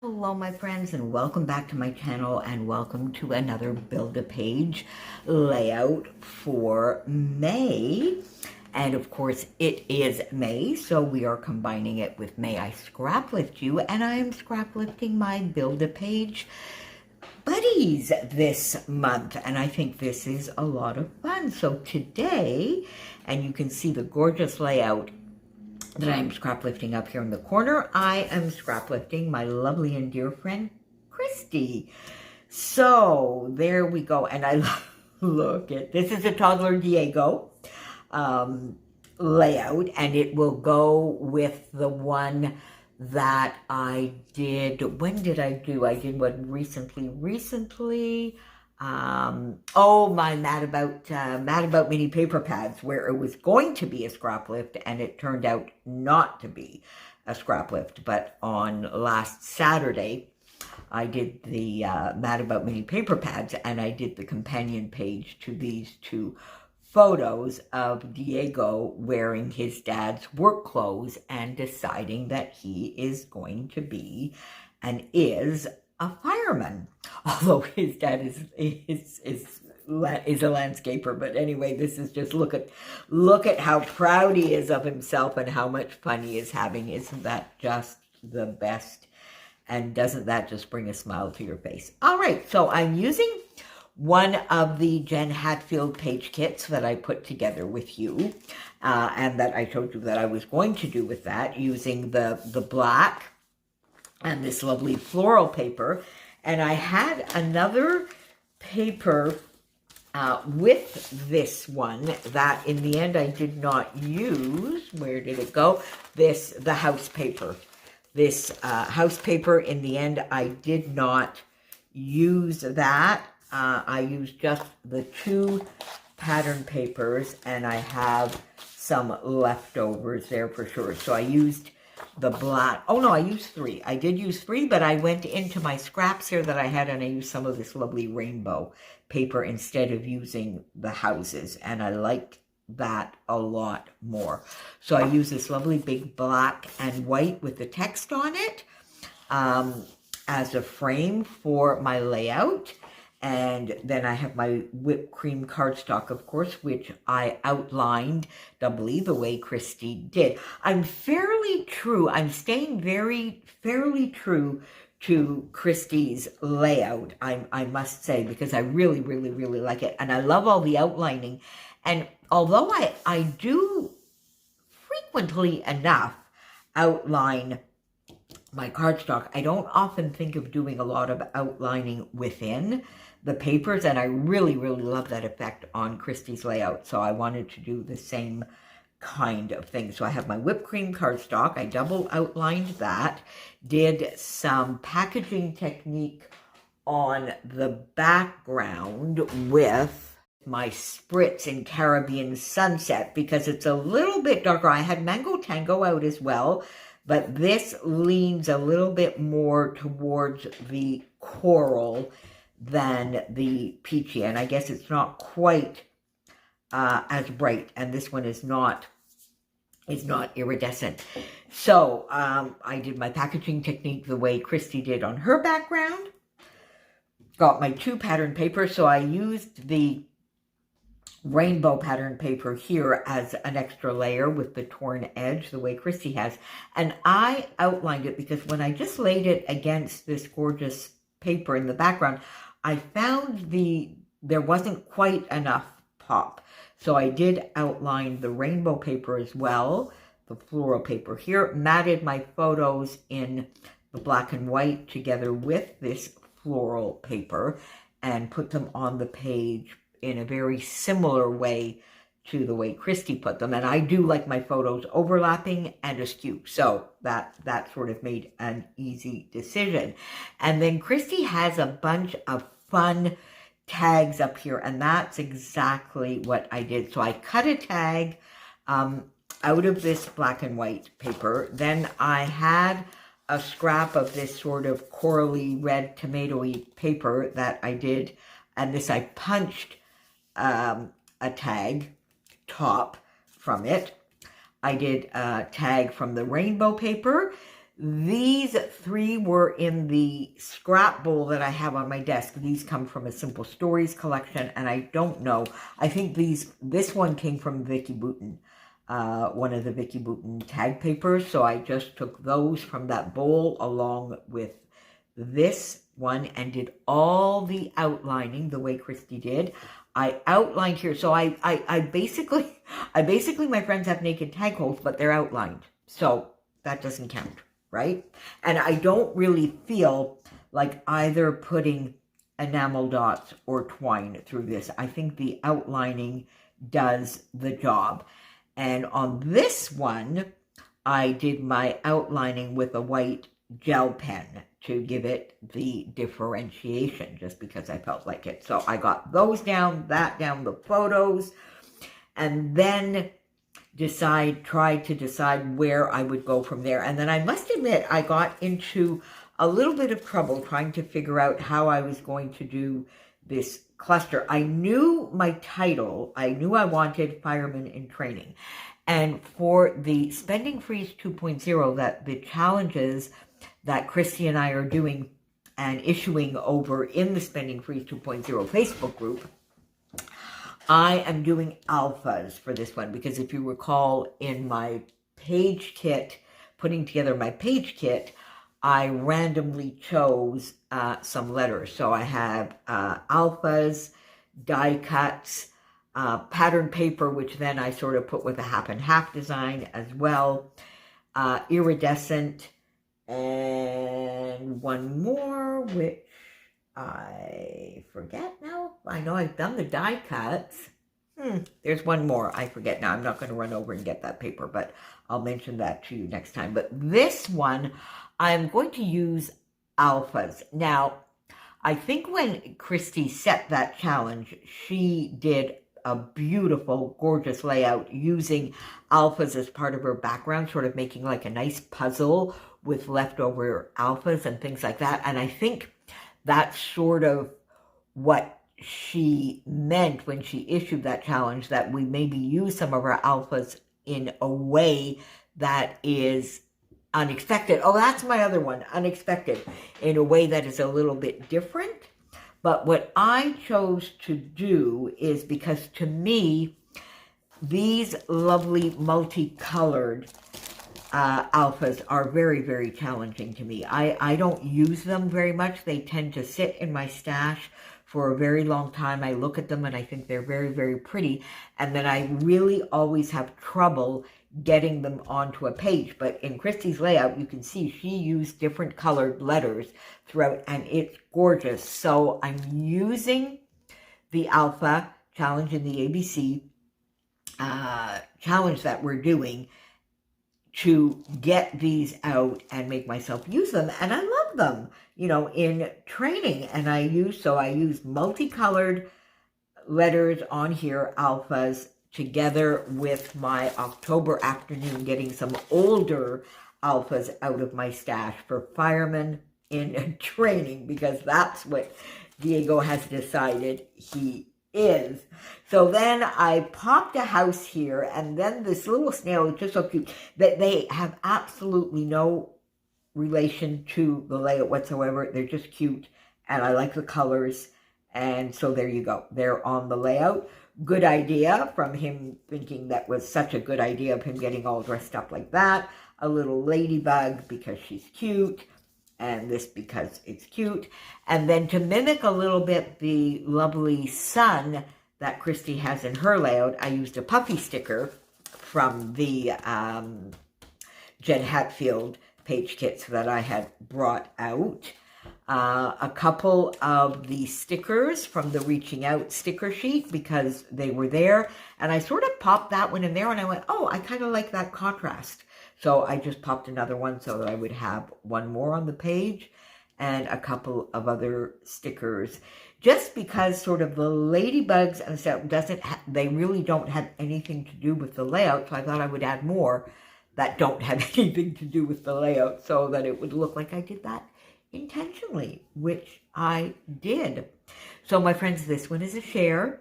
Hello my friends, and welcome back to my channel, and welcome to another Build-A-Page layout for May. And of course it is May, so we are combining it with May I Scrap Lift You, and I am scrap lifting my Build-A-Page buddies this month, and I think this is a lot of fun. So today, and you can see the gorgeous layout that I'm scrap lifting up here in the corner, I am scrap lifting my lovely and dear friend Christy. So there we go, and I look at this is a toddler Diego layout, and it will go with the one that I did. When did I do? I did one recently. My Mad About Mini Paper Pads, where it was going to be a scrap lift and it turned out not to be a scrap lift. But on last Saturday, I did the Mad About Mini Paper Pads, and I did the companion page to these two photos of Diego wearing his dad's work clothes and deciding that he is going to be and is a fireman, although his dad is a landscaper. But anyway, this is just look at how proud he is of himself and how much fun he is having. Isn't that just the best? And doesn't that just bring a smile to your face? All right, so I'm using one of the Jen Hatfield page kits that I put together with you, and that I told you that I was going to do with that, using the black and this lovely floral paper. And I had another paper with this one that in the end I did not use. Where did it go? The house paper. This house paper, in the end, I did not use that. I used just the two pattern papers, and I have some leftovers there for sure. So I used the black. Oh no, I used three. I did use three, but I went into my scraps here that I had, and I used some of this lovely rainbow paper instead of using the houses, and I liked that a lot more. So I use this lovely big black and white with the text on it as a frame for my layout. And then I have my whipped cream cardstock, of course, which I outlined doubly the way Christy did. I'm staying fairly true to Christy's layout, I must say, because I really like it. And I love all the outlining. And although I do frequently enough outline my cardstock, I don't often think of doing a lot of outlining within the papers, and I really love that effect on Christy's layout, so I wanted to do the same kind of thing. So I have my whipped cream cardstock. I double outlined that, did some packaging technique on the background with my spritz in Caribbean Sunset, because it's a little bit darker. I had Mango Tango out as well, but this leans a little bit more towards the coral than the peachy, and I guess it's not quite as bright, and this one is not iridescent. So I did my packaging technique the way Christy did on her background. Got my two pattern papers, so I used the rainbow pattern paper here as an extra layer with the torn edge the way Christy has, and I outlined it because when I just laid it against this gorgeous paper in the background, I found there wasn't quite enough pop, so I did outline the rainbow paper as well, the floral paper here, matted my photos in the black and white together with this floral paper, and put them on the page in a very similar way to the way Christy put them. And I do like my photos overlapping and askew, so that sort of made an easy decision. And then Christy has a bunch of fun tags up here, and that's exactly what I did. So I cut a tag out of this black and white paper. Then I had a scrap of this sort of corally red tomatoey paper that I did, and this I punched a tag top from it. I did a tag from the rainbow paper. These 3 were in the scrap bowl that I have on my desk. These come from a Simple Stories collection, and I don't know. I think this one came from Vicky Boutin, one of the Vicky Boutin tag papers. So I just took those from that bowl along with this one and did all the outlining the way Christy did. I outlined here. So I basically, my friends have naked tag holes, but they're outlined. So that doesn't count. Right? And I don't really feel like either putting enamel dots or twine through this. I think the outlining does the job. And on this one, I did my outlining with a white gel pen to give it the differentiation, just because I felt like it. So I got those down, the photos, and then tried to decide where I would go from there. And then I must admit, I got into a little bit of trouble trying to figure out how I was going to do this cluster. I knew my title. I knew I wanted Fireman in Training. And for the Spending Freeze 2.0, that the challenges that Christy and I are doing and issuing over in the Spending Freeze 2.0 Facebook group, I am doing alphas for this one, because if you recall, in my page kit, putting together my page kit, I randomly chose some letters. So I have alphas, die cuts, pattern paper, which then I sort of put with a half and half design as well, iridescent, and one more, which I forget now. I know I've done the die cuts. There's one more. I forget now. I'm not going to run over and get that paper, but I'll mention that to you next time. But this one, I'm going to use alphas. Now, I think when Christy set that challenge, she did a beautiful, gorgeous layout using alphas as part of her background, sort of making like a nice puzzle with leftover alphas and things like that. And I think that's sort of what she meant when she issued that challenge, that we maybe use some of our alphas in a way that is unexpected. Oh, that's my other one, unexpected, in a way that is a little bit different. But what I chose to do is, because to me, these lovely multicolored alphas are very, very challenging to me. I don't use them very much. They tend to sit in my stash for a very long time. I look at them and I think they're very, very pretty. And then I really always have trouble getting them onto a page. But in Christy's layout, you can see she used different colored letters throughout, and it's gorgeous. So I'm using the Alpha Challenge in the ABC challenge that we're doing to get these out and make myself use them. And I love them, you know, in training. And I use multicolored letters on here, alphas, together with my October afternoon, getting some older alphas out of my stash for Fireman in Training, because that's what Diego has decided he is. So then I popped a house here, and then this little snail is just so cute that they have absolutely no relation to the layout whatsoever. They're just cute, and I like the colors, and so there you go. They're on the layout. Good idea from him, thinking that was such a good idea of him getting all dressed up like that. A little ladybug because she's cute, and this because it's cute. And then to mimic a little bit the lovely sun that Christy has in her layout, I used a puffy sticker from the Jen Hatfield page kits that I had brought out. A couple of the stickers from the Reaching Out sticker sheet, because they were there. And I sort of popped that one in there, and I went, oh, I kind of like that contrast. So I just popped another one so that I would have one more on the page, and a couple of other stickers, just because sort of the ladybugs and stuff they really don't have anything to do with the layout. So I thought I would add more that don't have anything to do with the layout, so that it would look like I did that intentionally, which I did. So my friends, this one is a share.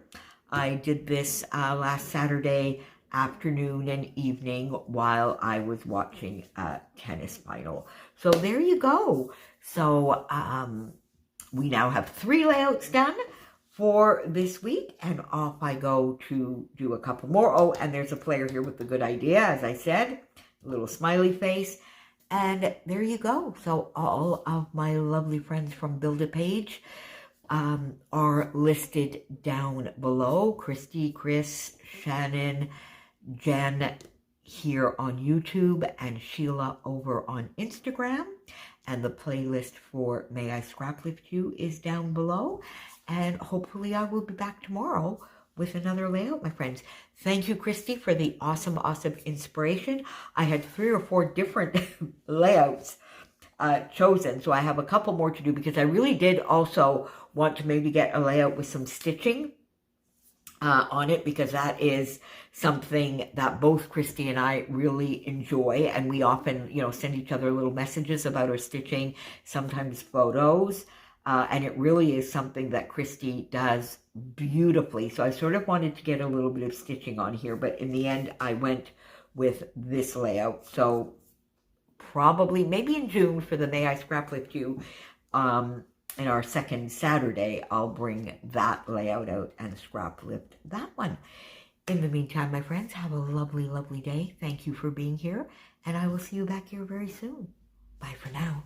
I did this last Saturday afternoon and evening while I was watching a tennis final. So there you go. So we now have 3 layouts done for this week, and off I go to do a couple more. Oh, and there's a player here with a good idea, as I said, a little smiley face. And there you go. So all of my lovely friends from Build-A-Page are listed down below. Christy, Chris, Shannon, Jen here on YouTube, and Sheila over on Instagram. And the playlist for May I Scrap Lift You is down below. And hopefully I will be back tomorrow with another layout, my friends. Thank you, Christy, for the awesome inspiration. I had 3 or 4 different layouts chosen, so I have a couple more to do, because I really did also want to maybe get a layout with some stitching on it, because that is something that both Christy and I really enjoy, and we often, you know, send each other little messages about our stitching, sometimes photos, and it really is something that Christy does beautifully. So I sort of wanted to get a little bit of stitching on here, but in the end I went with this layout. So probably maybe in June for the May I Scrap Lift You, in our second Saturday, I'll bring that layout out and scrap lift that one. In the meantime, my friends, have a lovely, lovely day. Thank you for being here, and I will see you back here very soon. Bye for now.